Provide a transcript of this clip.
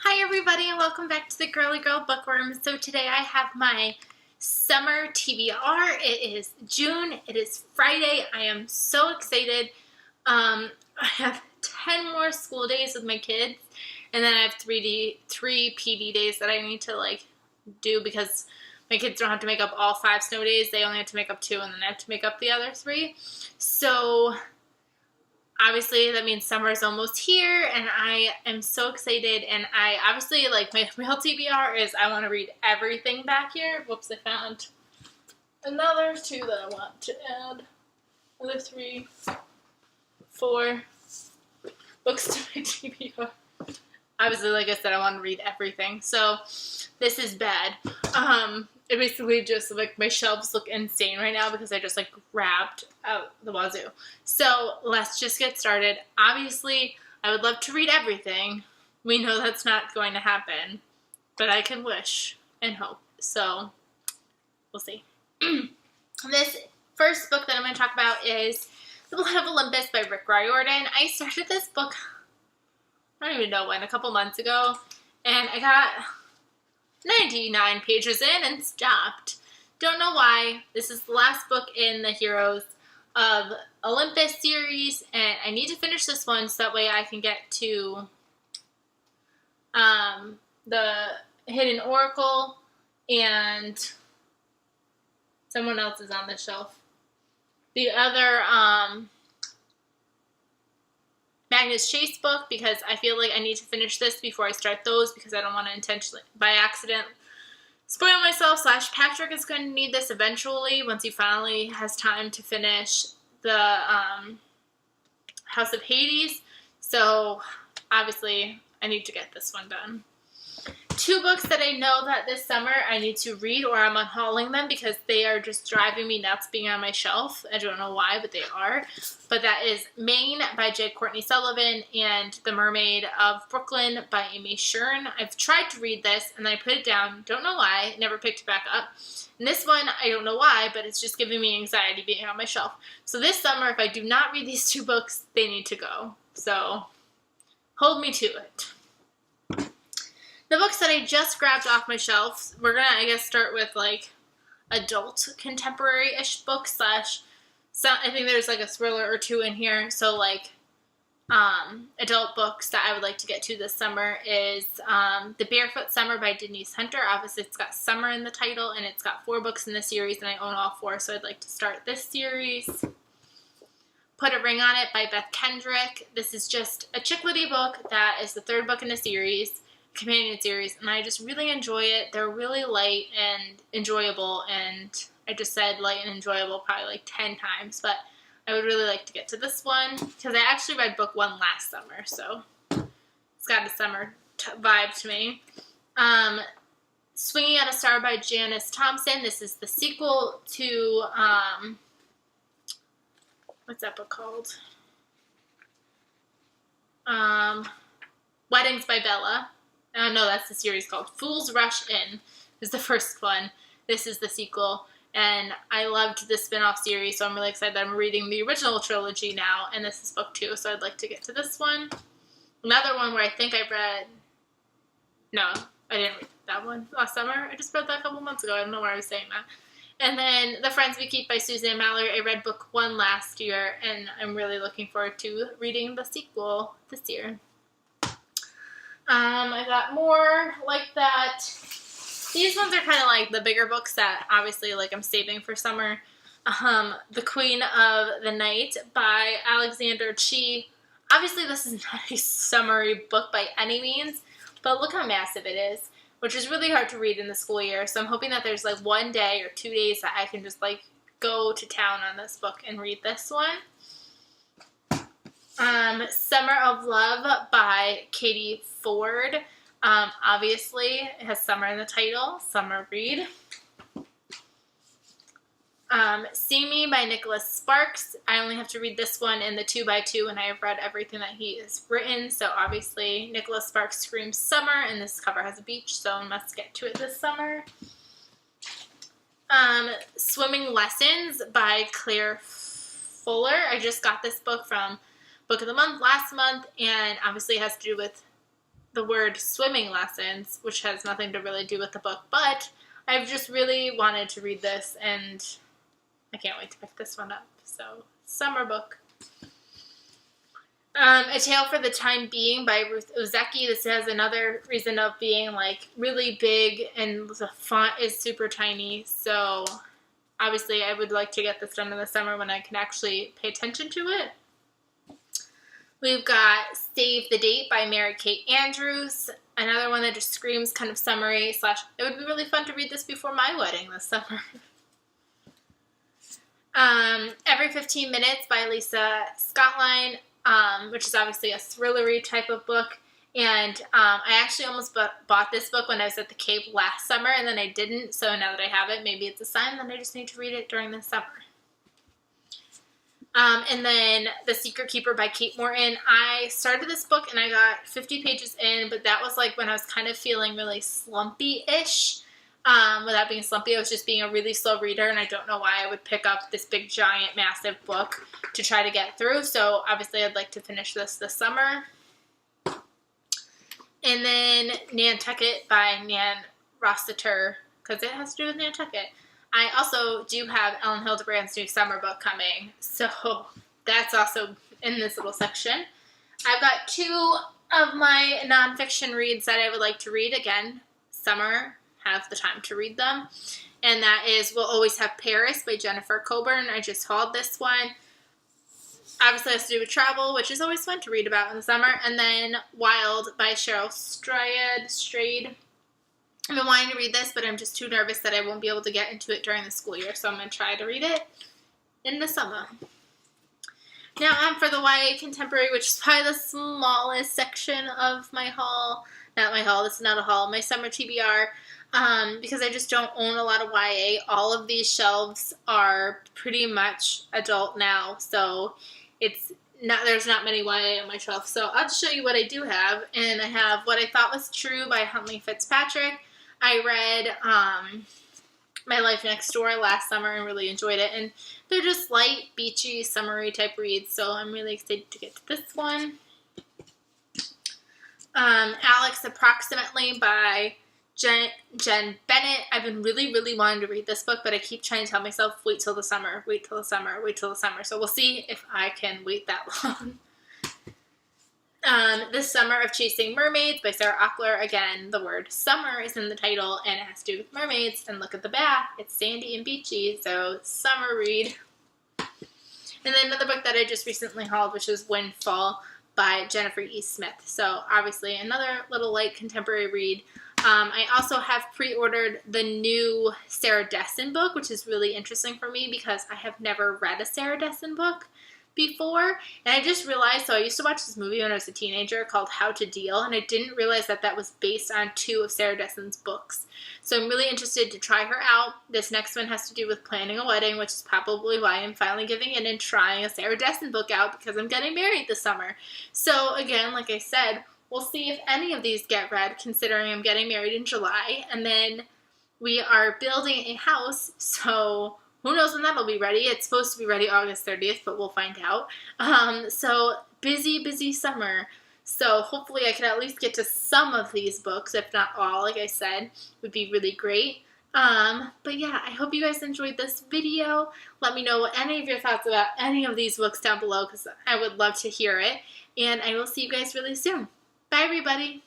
Hi everybody and welcome back to the Girly Girl Bookworm. So today I have my summer TBR. It is June. It is Friday. I am so excited. I have 10 more school days with my kids and then I have three PD days that I need to do because my kids don't have to make up all 5 snow days. They only have to make up 2 and then I have to make up the other 3. So obviously, that means summer is almost here, and I am so excited, and I obviously, my real TBR is I want to read everything back here. Whoops, I found another 2 that I want to add. Another 3, 4 books to my TBR. Obviously, like I said, I want to read everything, so this is bad. It basically just, my shelves look insane right now because I just, grabbed out the wazoo. So, let's just get started. Obviously, I would love to read everything. We know that's not going to happen, but I can wish and hope. So, we'll see. This first book that I'm going to talk about is The Blood of Olympus by Rick Riordan. I started this book, I don't even know when, a couple months ago, and I got 99 pages in and stopped. Don't know why. This is the last book in the Heroes of Olympus series, and I need to finish this one so that way I can get to the Hidden Oracle, and someone else is on the shelf. The other Magnus Chase book, because I feel like I need to finish this before I start those because I don't want to intentionally, by accident, spoil myself. / Patrick is going to need this eventually once he finally has time to finish the House of Hades. So obviously I need to get this one done. 2 books that I know that this summer I need to read, or I'm unhauling them because they are just driving me nuts being on my shelf. I don't know why, but they are. But that is Maine by J. Courtney Sullivan and The Mermaid of Brooklyn by Amy Shern. I've tried to read this and then I put it down. Don't know why. Never picked it back up. And this one, I don't know why, but it's just giving me anxiety being on my shelf. So this summer, if I do not read these 2 books, they need to go. So hold me to it. The books that I just grabbed off my shelf, we're going to, I guess, start with, adult contemporary-ish books / I think there's, a thriller or 2 in here. So, adult books that I would like to get to this summer is The Barefoot Summer by Denise Hunter. Obviously, it's got summer in the title, and it's got 4 books in the series, and I own all 4, so I'd like to start this series. Put a Ring on It by Beth Kendrick. This is just a chick lit book that is the 3rd book in the series. Companion series, and I just really enjoy it. They're really light and enjoyable, and I just said light and enjoyable probably 10 times, but I would really like to get to this one because I actually read book 1 last summer, so it's got a summer vibe to me. Swinging at a Star by Janice Thompson. This is the sequel to what's that book called? Weddings by Bella. No, that's the series called Fools Rush In is the first one. This is the sequel, and I loved the spin-off series, so I'm really excited that I'm reading the original trilogy now, and this is book 2, so I'd like to get to this one. Another one where I think I read... No, I didn't read that one last summer. I just read that a couple months ago. I don't know why I was saying that. And then The Friends We Keep by Suzanne Mallory. I read book 1 last year, and I'm really looking forward to reading the sequel this year. I got more like that. These ones are kind of the bigger books that obviously I'm saving for summer. The Queen of the Night by Alexander Chee. Obviously this is not a summery book by any means, but look how massive it is, which is really hard to read in the school year. So I'm hoping that there's 1 day or 2 days that I can just go to town on this book and read this one. Summer of Love by Katie Ford. Obviously, it has summer in the title. Summer read. See Me by Nicholas Sparks. I only have to read this one in the 2x2, and I have read everything that he has written. So obviously, Nicholas Sparks screams summer, and this cover has a beach, so I must get to it this summer. Swimming Lessons by Claire Fuller. I just got this book from Book of the Month last month, and obviously it has to do with the word swimming lessons, which has nothing to really do with the book, but I've just really wanted to read this, and I can't wait to pick this one up. So, summer book. A Tale for the Time Being by Ruth Ozeki. This has another reason of being like really big, and the font is super tiny. So obviously I would like to get this done in the summer when I can actually pay attention to it. We've got Save the Date by Mary Kate Andrews. Another one that just screams kind of summery / it would be really fun to read this before my wedding this summer. Every 15 Minutes by Lisa Scottline. Which is obviously a thrillery type of book, and I actually almost bought this book when I was at the Cape last summer, and then I didn't, so now that I have it, maybe it's a sign that I just need to read it during the summer. And then The Secret Keeper by Kate Morton. I started this book and I got 50 pages in, but that was like when I was kind of feeling really slumpy-ish. Without being slumpy, I was just being a really slow reader, and I don't know why I would pick up this big, giant, massive book to try to get through. So obviously I'd like to finish this summer. And then Nantucket by Nan Rossiter, because it has to do with Nantucket. I also do have Ellen Hildebrand's new summer book coming, so that's also in this little section. I've got 2 of my nonfiction reads that I would like to read. Again, summer, have the time to read them. And that is We'll Always Have Paris by Jennifer Coburn. I just hauled this one. Obviously it has to do with travel, which is always fun to read about in the summer. And then Wild by Cheryl Strayed. I've been wanting to read this, but I'm just too nervous that I won't be able to get into it during the school year. So I'm going to try to read it in the summer. Now for the YA Contemporary, which is probably the smallest section of my haul. Not my haul, this is not a haul. My summer TBR. Because I just don't own a lot of YA. All of these shelves are pretty much adult now, so there's not many YA on my shelf. So I'll just show you what I do have, and I have What I Thought Was True by Huntley Fitzpatrick. I read My Life Next Door last summer and really enjoyed it, and they're just light, beachy, summery type reads, so I'm really excited to get to this one. Alex Approximately by Jen Bennett. I've been really, really wanting to read this book, but I keep trying to tell myself, wait till the summer, wait till the summer, wait till the summer. So we'll see if I can wait that long. This Summer of Chasing Mermaids by Sarah Ochler. Again, the word summer is in the title, and it has to do with mermaids. And look at the back. It's sandy and beachy, so summer read. And then another book that I just recently hauled, which is Windfall by Jennifer E. Smith. So obviously another little light contemporary read. I also have pre-ordered the new Sarah Dessen book, which is really interesting for me because I have never read a Sarah Dessen book before. And I just realized, so I used to watch this movie when I was a teenager called How to Deal, and I didn't realize that that was based on 2 of Sarah Dessen's books. So I'm really interested to try her out. This next one has to do with planning a wedding, which is probably why I'm finally giving in and trying a Sarah Dessen book out, because I'm getting married this summer. So again, like I said, we'll see if any of these get read, considering I'm getting married in July. And then we are building a house, so who knows when that'll be ready. It's supposed to be ready August 30th, but we'll find out. So busy, busy summer. So hopefully I can at least get to some of these books, if not all, like I said, would be really great. But yeah, I hope you guys enjoyed this video. Let me know what any of your thoughts about any of these books down below, because I would love to hear it. And I will see you guys really soon. Bye, everybody.